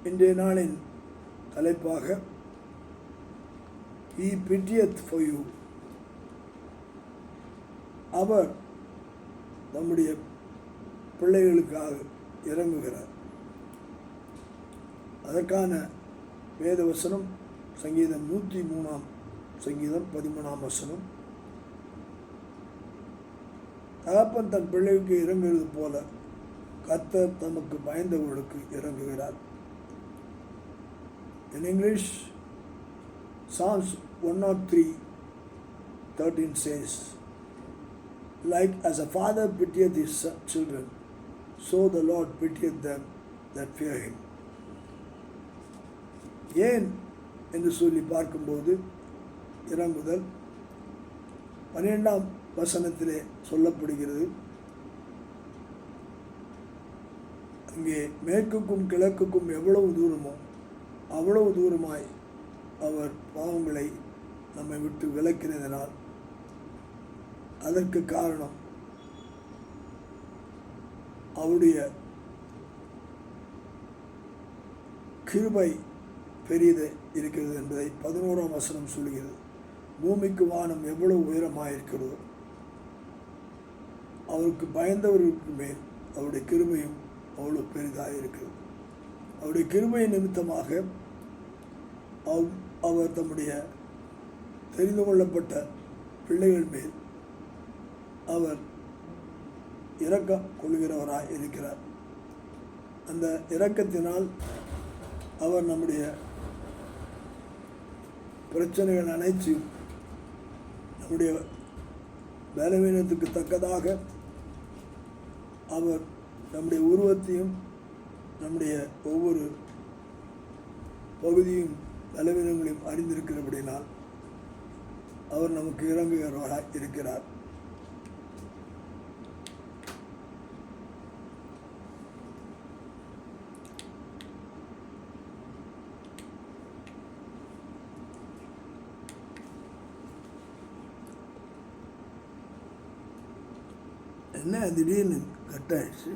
இன்றைய நாளின் தலைப்பாக He pitieth for you. அவர் நம்முடைய பிள்ளைகளுக்காக இறங்குகிறார். அதற்கான வேத வசனம் சங்கீதம் 103 சங்கீதம் 13 தகப்பன் தன் பிள்ளைக்கு இறங்குவது போல கர்த்தர் தமக்கு பயந்தவர்களுக்கு இறங்குகிறார். In English, Psalms 103:13 says, like as a father pitieth his children, so the Lord pitieth them that fear him. ஏன் என்று சொல்லி பார்க்கும்போது இறங்குதல் 12ஆம் வசனத்திலே சொல்லப்படுகிறது. அங்கே மேற்குக்கும் கிழக்குக்கும் எவ்வளவு தூரமோ அவ்வளவு தூரமாய் அவர் பாவங்களை நம்மை விட்டு விலக்கினதினால் அதற்கு காரணம் அவருடைய கிருபை பெரியது இருக்கிறது என்பதை 11ஆம் வசனம் சொல்கிறது. பூமிக்கு வானம் எவ்வளவு உயரமாயிருக்கிறதோ அவருக்கு பயந்தவர்களுக்கு மேல் அவருடைய கிருபையும் அவ்வளவு பெரிதாக இருக்கிறது. அவருடைய கிருபை நிமித்தமாக அவர் தம்முடைய தெரிந்து கொள்ளப்பட்ட பிள்ளைகள் மேல் அவர் இரக்கம் கொள்கிறவராய் இருக்கிறார். அந்த இரக்கத்தினால் அவர் நம்முடைய பிரச்சனைகள் அனைத்தையும் நம்முடைய பலவீனத்துக்கு தக்கதாக அவர் நம்முடைய உருவத்தையும் நம்முடைய ஒவ்வொரு பகுதியும் பலவீனங்களையும் அறிந்திருக்கிறபடினால் அவர் நமக்கு இறங்குகிறவராக இருக்கிறார். என்ன திடீர்னு கட் ஆயிடுச்சு?